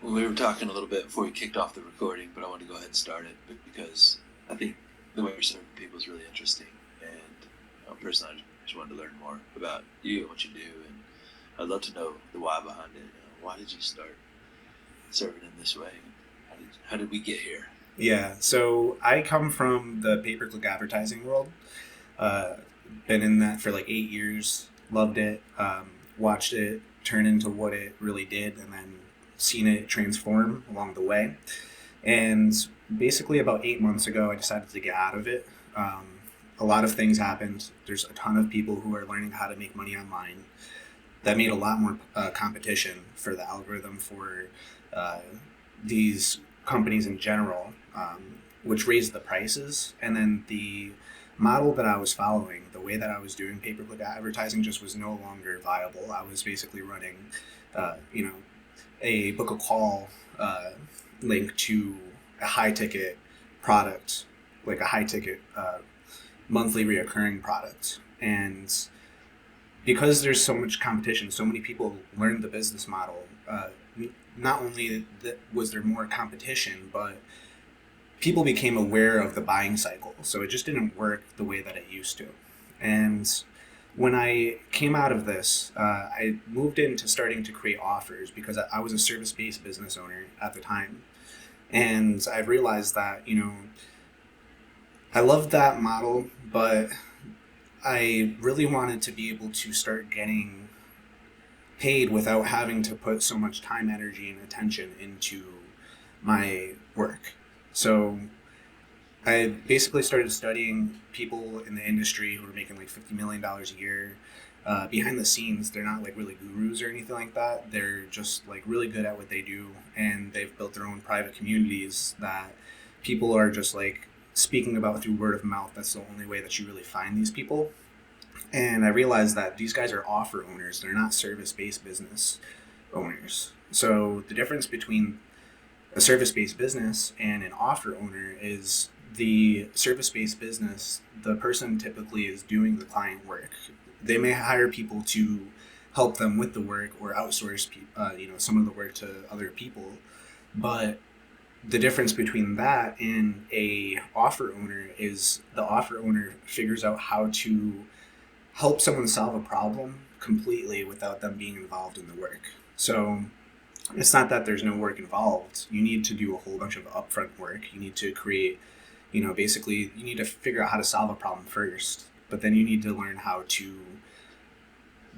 We were talking a little bit before we kicked off the recording, but I want to go ahead and start it because I think the way you're serving people is really interesting. And personally, I just wanted to learn more about you and what you do, and I'd love to know the why behind it. Why did you start serving in this way? How did we get here? Yeah, so I come from the pay-per-click advertising world. Uh, been in that for like 8 years. Loved it. Watched it turn into what it really did, and then seen it transform along the way. And basically, about 8 months ago, I decided to get out of it. A lot of things happened. There's a ton of people who are learning how to make money online. That made a lot more competition for the algorithm for uh, these companies in general, which raised the prices. And then the model that I was following, the way that I was doing pay per click advertising, just was no longer viable. I was basically running, uh, you know, a book a call link to a high ticket product, like a high ticket monthly reoccurring product. And because there's so much competition, so many people learned the business model. Not only was there more competition, but people became aware of the buying cycle. So it just didn't work the way that it used to. And when I came out of this, I moved into starting to create offers because I was a service based business owner at the time. And I realized that, I loved that model, but I really wanted to be able to start getting paid without having to put so much time, energy, and attention into my work. So I basically started studying people in the industry who were making like $50 million a year. Behind the scenes, they're not like really gurus or anything like that. They're just like really good at what they do, and they've built their own private communities that people are just like speaking about through word of mouth. That's the only way that you really find these people. And I realized that these guys are offer owners. They're not service based business owners. So the difference between a service based business and an offer owner is the service based business, the person typically is doing the client work. They may hire people to help them with the work or outsource some of the work to other people. But the difference between that and a offer owner is the offer owner figures out how to help someone solve a problem completely without them being involved in the work. So it's not that there's no work involved. You need to do a whole bunch of upfront work. You need to create, basically, you need to figure out how to solve a problem first, but then you need to learn how to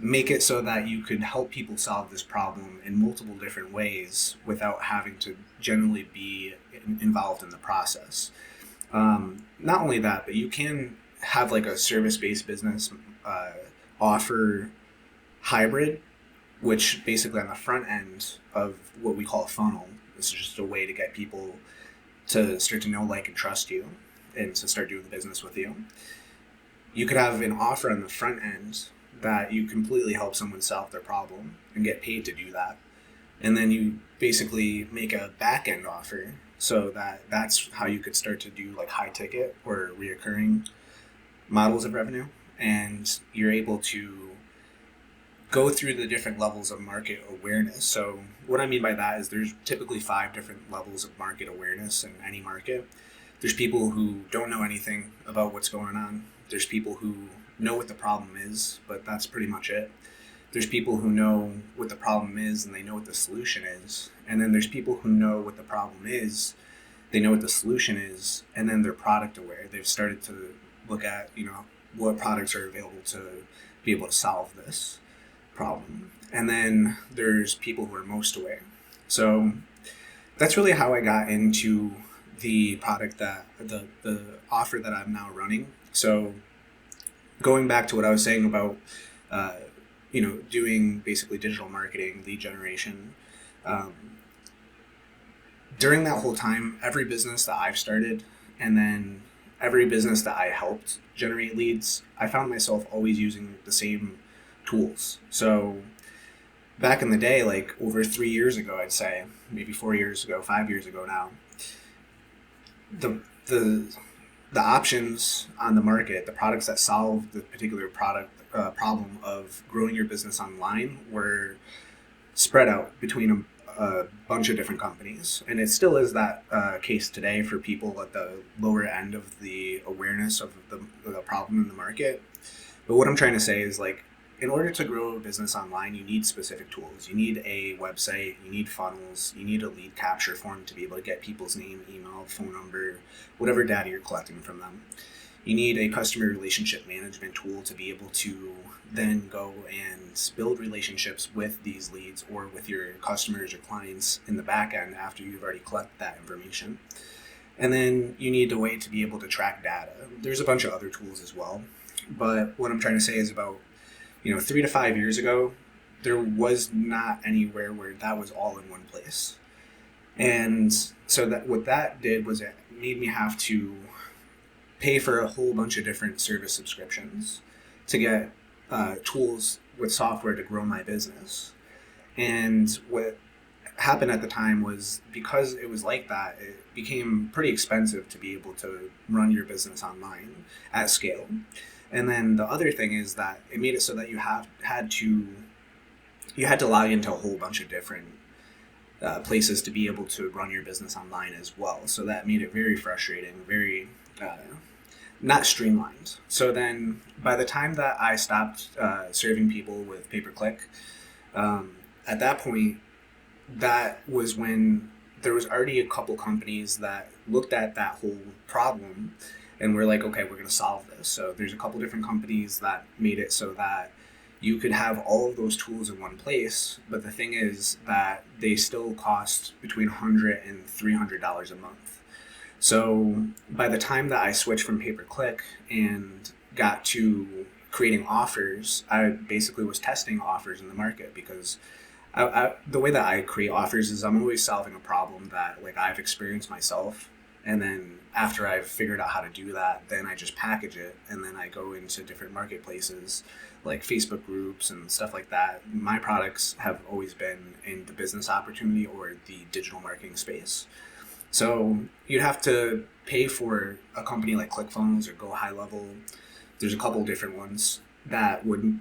make it so that you could help people solve this problem in multiple different ways without having to generally be involved in the process. Not only that, but you can have like a service-based business uh, offer hybrid, which basically on the front end of what we call a funnel, this is just a way to get people to start to know, like, and trust you and to start doing business with you. You could have an offer on the front end that you completely help someone solve their problem and get paid to do that. And then you basically make a back end offer so that's how you could start to do like high ticket or reoccurring models of revenue. And you're able to go through the different levels of market awareness. So what I mean by that is there's typically 5 different levels of market awareness in any market. There's people who don't know anything about what's going on. There's people who know what the problem is, but that's pretty much it. There's people who know what the problem is and they know what the solution is. And then there's people who know what the problem is, they know what the solution is, and then they're product aware. They've started to look at, what products are available to be able to solve this problem. And then there's people who are most aware. So that's really how I got into the product that the offer that I'm now running. So going back to what I was saying about uh, doing basically digital marketing, lead generation. Um, During that whole time, every business that I've started, and then every business that I helped generate leads, I found myself always using the same tools. So back in the day, like over 3 years ago, I'd say, maybe 4 years ago, 5 years ago now, the the the options on the market, the products that solve the particular product problem of growing your business online were spread out between a bunch of different companies, and it still is that case today for people at the lower end of the awareness of the problem in the market. But what I'm trying to say is, like, in order to grow a business online, you need specific tools. You need a website, you need funnels, you need a lead capture form to be able to get people's name, email, phone number, whatever data you're collecting from them. You need a customer relationship management tool to be able to then go and build relationships with these leads or with your customers or clients in the back end after you've already collected that information. And then you need a way to be able to track data. There's a bunch of other tools as well. But what I'm trying to say is about 3 to 5 years ago, there was not anywhere where that was all in one place. And so that what that did was it made me have to pay for a whole bunch of different service subscriptions to get tools with software to grow my business. And what happened at the time was, because it was like that, it became pretty expensive to be able to run your business online at scale. And then the other thing is that it made it so that you had to log into a whole bunch of different places to be able to run your business online as well. So that made it very frustrating, very not streamlined. So then by the time that I stopped serving people with pay-per-click, at that point, that was when there was already a couple companies that looked at that whole problem and we're like, okay, we're going to solve this. So there's a couple different companies that made it so that you could have all of those tools in one place. But the thing is that they still cost between $100 and $300 a month. So by the time that I switched from pay-per-click and got to creating offers, I basically was testing offers in the market, because the way that I create offers is I'm always solving a problem that, like, I've experienced myself. And then after I've figured out how to do that, then I just package it, and then I go into different marketplaces like Facebook groups and stuff like that. My products have always been in the business opportunity or the digital marketing space. So you'd have to pay for a company like ClickFunnels or Go High Level. There's a couple different ones that would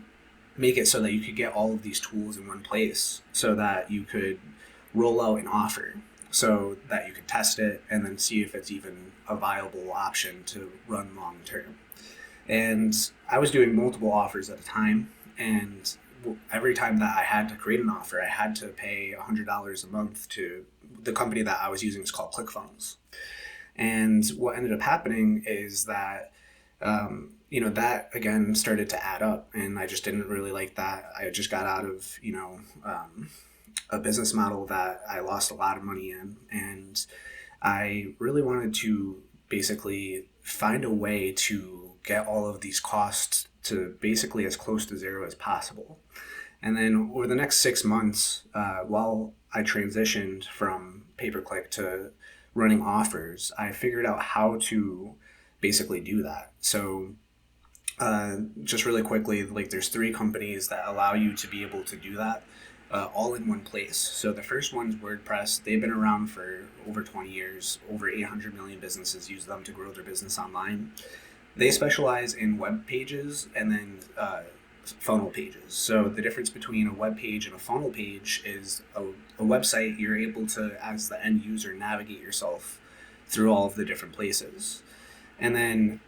make it so that you could get all of these tools in one place so that you could roll out an offer, so that you could test it and then see if it's even a viable option to run long term. And I was doing multiple offers at a time, and every time that I had to create an offer, I had to pay $100 a month to the company that I was using. Is called ClickFunnels. And what ended up happening is that that again started to add up, and I just didn't really like that. I just got out of a business model that I lost a lot of money in, and I really wanted to basically find a way to get all of these costs to basically as close to zero as possible. And then over the next 6 months, while I transitioned from pay-per-click to running offers, I figured out how to basically do that. So just really quickly, like, there's 3 companies that allow you to be able to do that all in one place. So the first one's WordPress. They've been around for over 20 years. Over 800 million businesses use them to grow their business online. They specialize in web pages and then funnel pages. So the difference between a web page and a funnel page is a website, you're able to, as the end user, navigate yourself through all of the different places. And then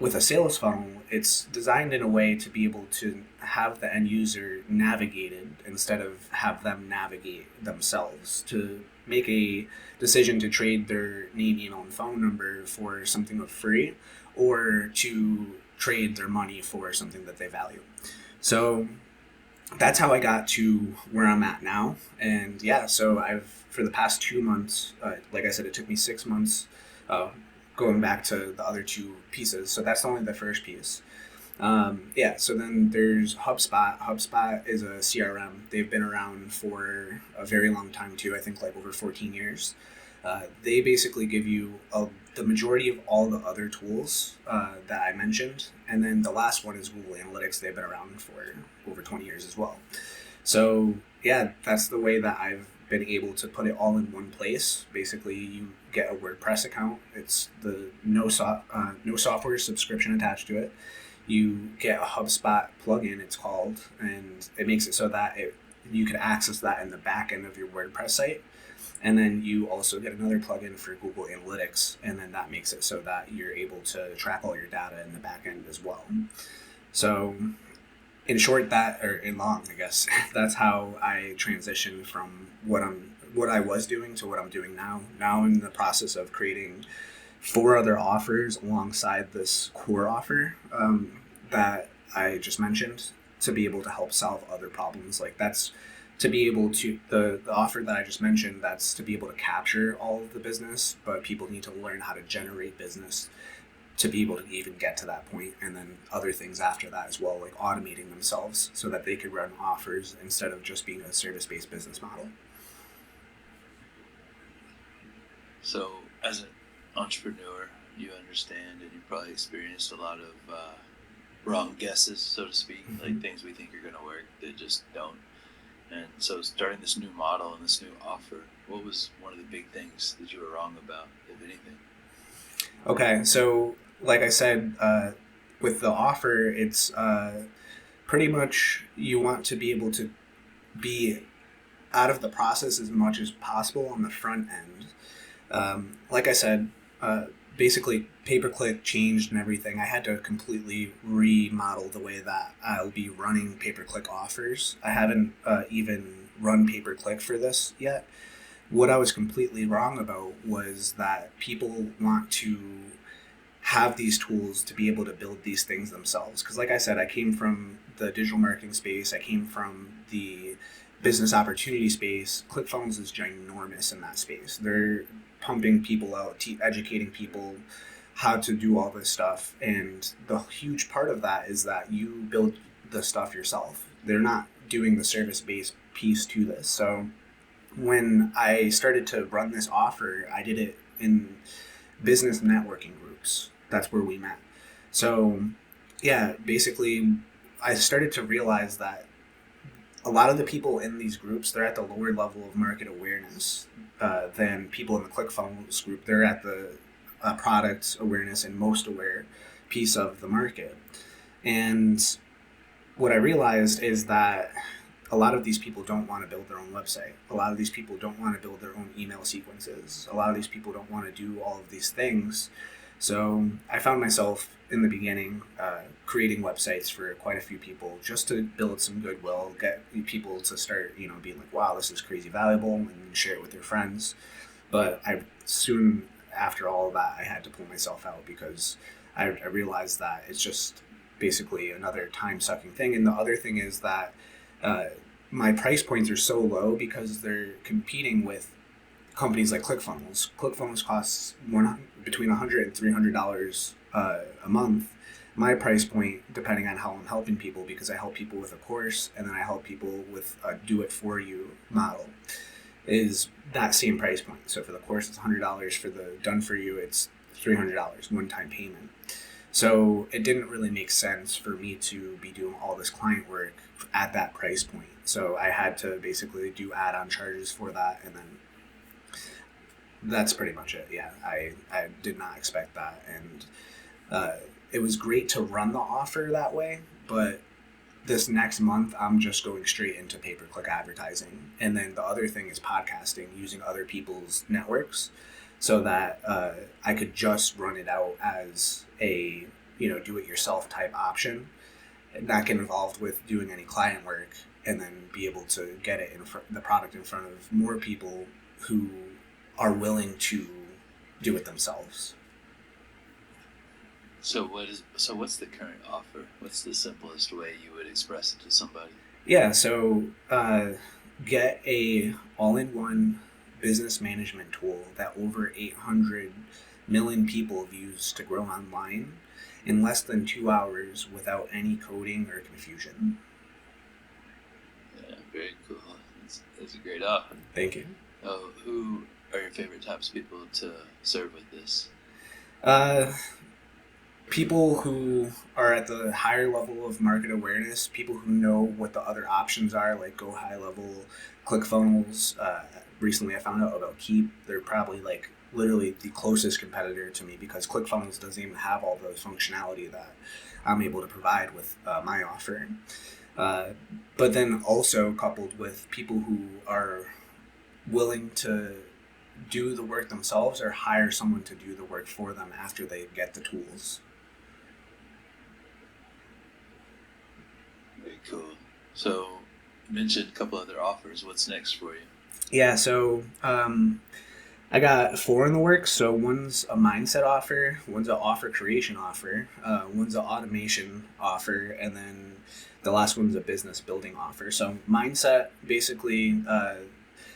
with a sales funnel, it's designed in a way to be able to have the end user navigated instead of have them navigate themselves, to make a decision to trade their name, email, and phone number for something of free, or to trade their money for something that they value. So that's how I got to where I'm at now. And yeah, so for the past 2 months, like I said, it took me 6 months going back to the other 2 pieces. So that's only the first piece. So then there's HubSpot. HubSpot is a CRM. They've been around for a very long time too. I think like over 14 years. They basically give you the majority of all the other tools that I mentioned. And then the last one is Google Analytics. They've been around for over 20 years as well. So yeah, that's the way that I've been able to put it all in one place. Basically, you get a WordPress account. It's the no software subscription attached to it. You get a HubSpot plugin, it's called, and it makes it so that you can access that in the back end of your WordPress site. And then you also get another plugin for Google Analytics, and then that makes it so that you're able to track all your data in the back end as well. So in short, or in long, I guess, that's how I transitioned from what I was doing to what I'm doing now. Now I'm in the process of creating 4 other offers alongside this core offer that I just mentioned, to be able to help solve other problems. Like that's to be able to the offer that I just mentioned, that's to be able to capture all of the business, but people need to learn how to generate business to be able to even get to that point, and then other things after that as well, like automating themselves so that they could run offers instead of just being a service-based business model. So, as an entrepreneur, you understand and you probably experienced a lot of wrong guesses, so to speak, like things we think are going to work that just don't. And so, starting this new model and this new offer, what was one of the big things that you were wrong about, if anything? Okay, so like I said, with the offer, it's pretty much you want to be able to be out of the process as much as possible on the front end. Like I said, basically pay-per-click changed and everything. I had to completely remodel the way that I'll be running pay-per-click offers. I haven't even run pay-per-click for this yet. What I was completely wrong about was that people want to have these tools to be able to build these things themselves. Because like I said, I came from the digital marketing space. I came from the business opportunity space. ClickFunnels is ginormous in that space. They're pumping people out, educating people how to do all this stuff. And the huge part of that is that you build the stuff yourself. They're not doing the service-based piece to this. So when I started to run this offer, I did it in business networking groups. That's where we met. So yeah, basically I started to realize that a lot of the people in these groups, they're at the lower level of market awareness than people in the ClickFunnels group. They're at the product awareness and most aware piece of the market. And what I realized is that a lot of these people don't want to build their own website. A lot of these people don't want to build their own email sequences. A lot of these people don't want to do all of these things. So I found myself in the beginning creating websites for quite a few people just to build some goodwill, get people to start, being like, wow, this is crazy valuable, and share it with their friends. But I soon after all of that, I had to pull myself out because I realized that it's just basically another time-sucking thing. And the other thing is that my price points are so low because they're competing with companies like ClickFunnels. ClickFunnels costs between $100 and $300 a month. My price point, depending on how I'm helping people, because I help people with a course and then I help people with a do-it-for-you model, is that same price point. So for the course, it's $100. For the done-for-you, it's $300, one-time payment. So it didn't really make sense for me to be doing all this client work at that price point. So I had to basically do add-on charges for that, and then that's pretty much it. Yeah, I did not expect that, and it was great to run the offer that way, but this next month I'm just going straight into pay-per-click advertising. And then the other thing is podcasting, using other people's networks, so that I could just run it out as a do-it-yourself type option, and not get involved with doing any client work, and then be able to get it the product in front of more people who are willing to do it themselves. So what's the current offer? What's the simplest way you would express it to somebody? Yeah, so get a all-in-one business management tool that over 800 million people have used to grow online in less than 2 hours without any coding or confusion. Yeah, very cool. That's a great offer. Thank you. Who are your favorite types of people to serve with this? People who are at the higher level of market awareness, people who know what the other options are, like Go High Level, ClickFunnels. Recently I found out about Keep. They're probably like literally the closest competitor to me, because ClickFunnels doesn't even have all the functionality that I'm able to provide with my offer. Uh, but then also coupled with people who are willing to do the work themselves or hire someone to do the work for them after they get the tools. Very cool. So, you mentioned a couple other offers. What's next for you? Yeah, so I got four in the works. So one's a mindset offer, one's an offer creation offer, one's an automation offer, and then the last one's a business building offer. So mindset, basically,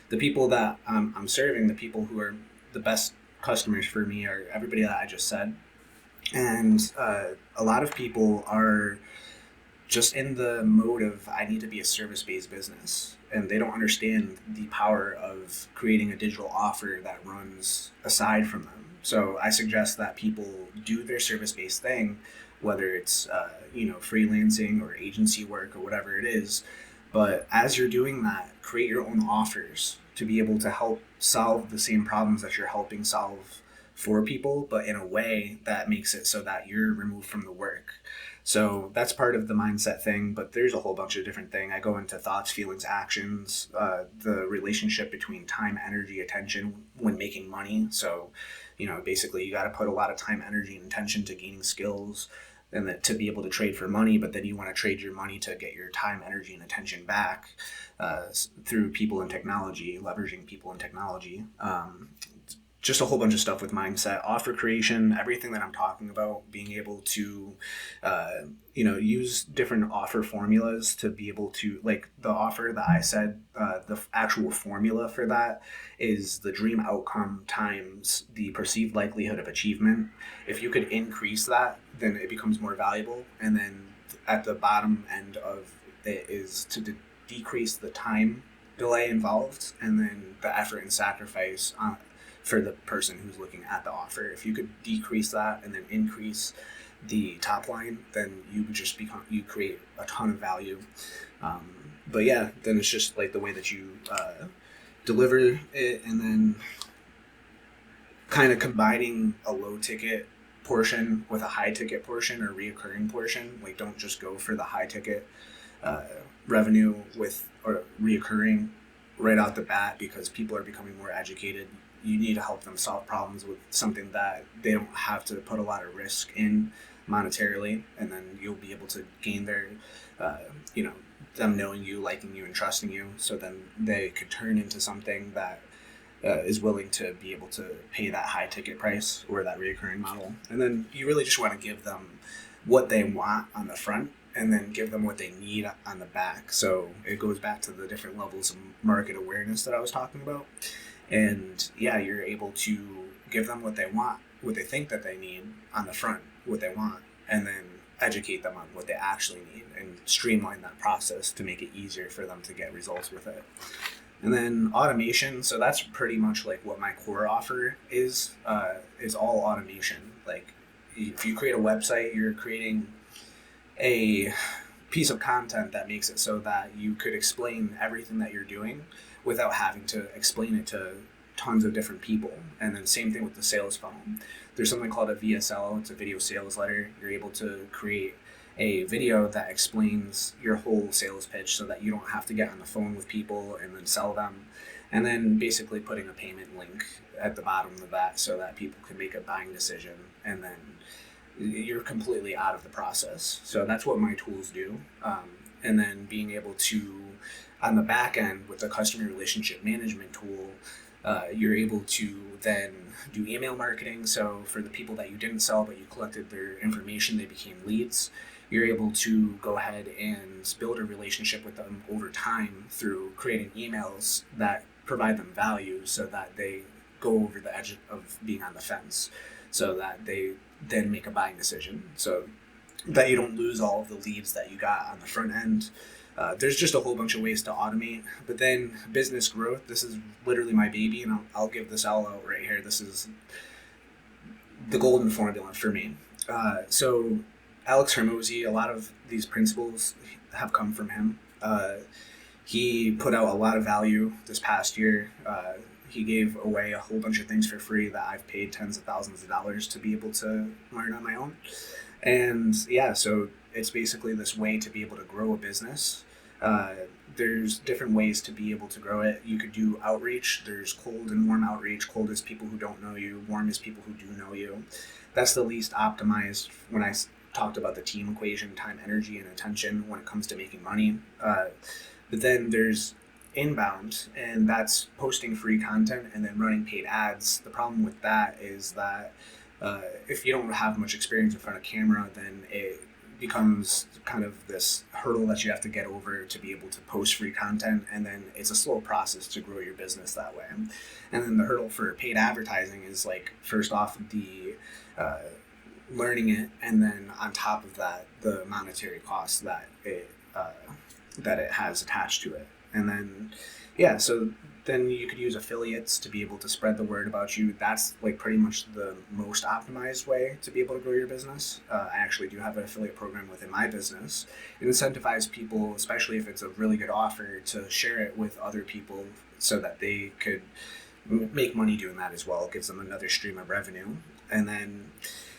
the people that I'm serving, the people who are the best customers for me are everybody that I just said. And a lot of people are just in the mode of I need to be a service based business. And they don't understand the power of creating a digital offer that runs aside from them. So I suggest that people do their service based thing, whether it's freelancing or agency work or whatever it is. But as you're doing that, create your own offers to be able to help solve the same problems that you're helping solve for people, but in a way that makes it so that you're removed from the work. So that's part of the mindset thing, but there's a whole bunch of different things. I go into thoughts, feelings, actions, the relationship between time, energy, attention when making money. So, basically you got to put a lot of time, energy, and attention to gaining skills and that to be able to trade for money, but then you want to trade your money to get your time, energy, and attention back through people and technology, leveraging people and technology. Just a whole bunch of stuff with mindset, offer creation, everything that I'm talking about, being able to, use different offer formulas to be able to, like the offer that I said, the actual formula for that is the dream outcome times the perceived likelihood of achievement. If you could increase that, then it becomes more valuable. And then at the bottom end of it is to decrease the time delay involved and then the effort and sacrifice for the person who's looking at the offer. If you could decrease that and then increase the top line, then you create a ton of value. But yeah, then it's just like the way that you deliver it, and then kind of combining a low ticket portion with a high ticket portion or reoccurring portion. Like, don't just go for the high ticket uh, revenue with or reoccurring right out the bat, because people are becoming more educated. You need to help them solve problems with something that they don't have to put a lot of risk in monetarily, and then you'll be able to gain their, uh, you know, them knowing you, liking you, and trusting you. So then they could turn into something that is willing to be able to pay that high ticket price or that reoccurring model. And then you really just want to give them what they want on the front and then give them what they need on the back. So it goes back to the different levels of market awareness that I was talking about. And yeah, you're able to give them what they want, what they think that they need on the front, what they want, and then educate them on what they actually need and streamline that process to make it easier for them to get results with it. And then automation, so that's pretty much like what my core offer is all automation. Like, if you create a website, you're creating a piece of content that makes it so that you could explain everything that you're doing without having to explain it to tons of different people. And then same thing with the sales funnel. There's something called a VSL, it's a video sales letter. You're able to create a video that explains your whole sales pitch so that you don't have to get on the phone with people and then sell them. And then basically putting a payment link at the bottom of that so that people can make a buying decision, and then you're completely out of the process. So that's what my tools do. And then being able to, on the back end with the customer relationship management tool, you're able to then do email marketing. So for the people that you didn't sell but you collected their information, they became leads. You're able to go ahead and build a relationship with them over time through creating emails that provide them value so that they go over the edge of being on the fence, so that they then make a buying decision, so that you don't lose all of the leads that you got on the front end. There's just a whole bunch of ways to automate. But then business growth, this is literally my baby, and I'll give this all out right here. This is the golden formula for me. So Alex Hermosi, a lot of these principles have come from him. He put out a lot of value this past year. He gave away a whole bunch of things for free that I've paid tens of thousands of dollars to be able to learn on my own. And yeah, so it's basically this way to be able to grow a business. Uh, there's different ways to be able to grow it. You could do outreach. There's cold and warm outreach. Cold is people who don't know you. Warm is people who do know you. That's the least optimized when I talked about the team equation, time, energy, and attention when it comes to making money. But then there's inbound, and that's posting free content and then running paid ads. The problem with that is that if you don't have much experience in front of camera, then it becomes kind of this hurdle that you have to get over to be able to post free content, and then it's a slow process to grow your business that way. And then the hurdle for paid advertising is like, first off, the uh, learning it, and then on top of that, the monetary costs that it has attached to it. And then so then you could use affiliates to be able to spread the word about you. That's like pretty much the most optimized way to be able to grow your business. I actually do have an affiliate program within my business. It incentivizes people, especially if it's a really good offer, to share it with other people so that they could make money doing that as well. It gives them another stream of revenue. And then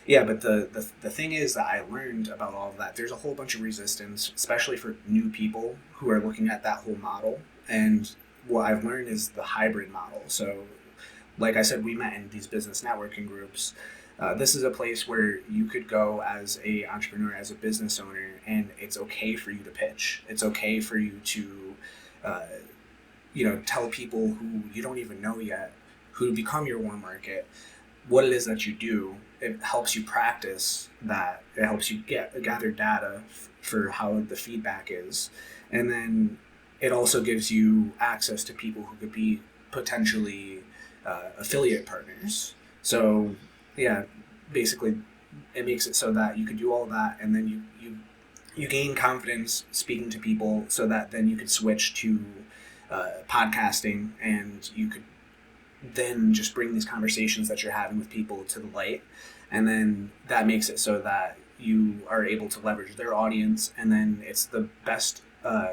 but the thing is that I learned about all of that, there's a whole bunch of resistance, especially for new people who are looking at that whole model. And what I've learned is the hybrid model. So like I said, we met in these business networking groups. This is a place where you could go as a entrepreneur, as a business owner, and it's okay for you to pitch. It's okay for you to tell people who you don't even know yet, who become your warm market, what it is that you do. It helps you practice that. It helps you gather data for how the feedback is. And then it also gives you access to people who could be potentially affiliate partners. So basically it makes it so that you could do all that, and then you gain confidence speaking to people, so that then you could switch to podcasting, and you could then just bring these conversations that you're having with people to the light. And then that makes it so that you are able to leverage their audience, and then it's the best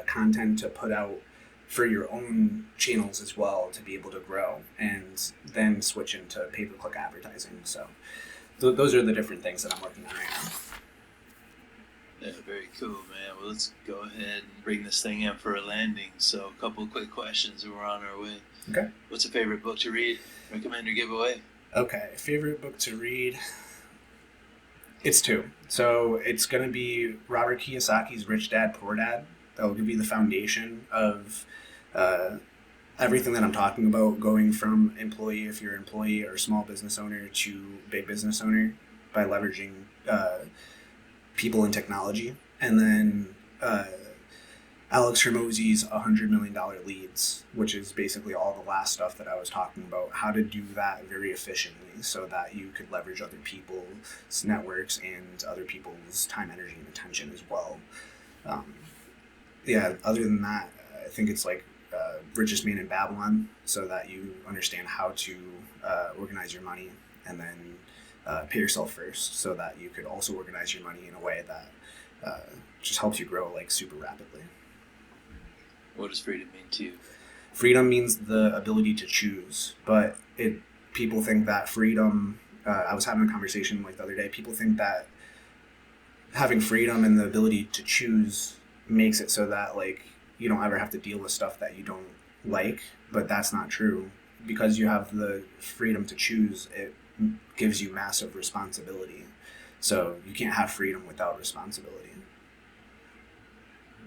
content to put out for your own channels as well, to be able to grow and then switch into pay-per-click advertising. So those are the different things that I'm working on right now. Yeah, very cool, man. Well, let's go ahead and bring this thing in for a landing. So a couple of quick questions and we're on our way. Okay. What's a favorite book to read, recommend, or give away? Okay, favorite book to read. It's two. So it's going to be Robert Kiyosaki's Rich Dad, Poor Dad. That will give you the foundation of everything that I'm talking about, going from employee, if you're an employee, or small business owner, to big business owner, by leveraging people and technology. And then Alex Hormozy's $100 million Leads, which is basically all the last stuff that I was talking about, how to do that very efficiently so that you could leverage other people's networks and other people's time, energy, and attention as well. Other than that, I think it's like Richest Man in Babylon, so that you understand how to organize your money, and then pay yourself first, so that you could also organize your money in a way that just helps you grow like super rapidly. What does freedom mean to you? Freedom means the ability to choose, but people think that freedom, I was having a conversation like the other day, people think that having freedom and the ability to choose makes it so that like you don't ever have to deal with stuff that you don't like, but that's not true. Because you have the freedom to choose, it gives you massive responsibility. So you can't have freedom without responsibility.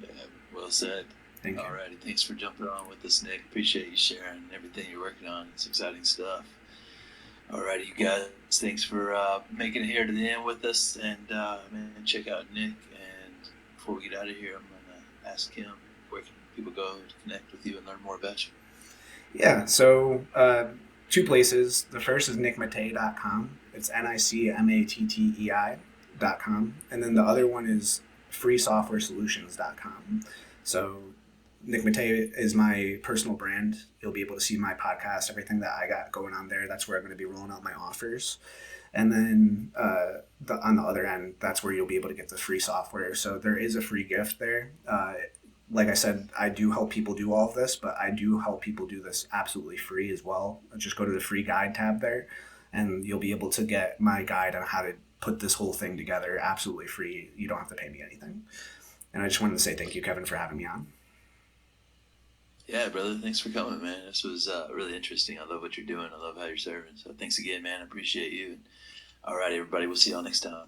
Yeah, well said. Thank you. Alrighty, thanks for jumping on with us, Nick. Appreciate you sharing everything you're working on. It's exciting stuff. Alrighty, you guys, thanks for making it here to the end with us. And check out Nick. And before we get out of here, I'm going to ask him, where can people go to connect with you and learn more about you? Yeah, so two places. The first is nickmattei.com. It's NICMATTEI.com. And then the other one is freesoftwaresolutions.com. So Nick Mattei is my personal brand. You'll be able to see my podcast, everything that I got going on there. That's where I'm going to be rolling out my offers. And then on the other end, that's where you'll be able to get the free software. So there is a free gift there. Like I said, I do help people do all of this, but I do help people do this absolutely free as well. Just go to the free guide tab there, and you'll be able to get my guide on how to put this whole thing together absolutely free. You don't have to pay me anything. And I just wanted to say thank you, Kevin, for having me on. Yeah, brother. Thanks for coming, man. This was really interesting. I love what you're doing. I love how you're serving. So thanks again, man. I appreciate you. All right, everybody. We'll see y'all next time.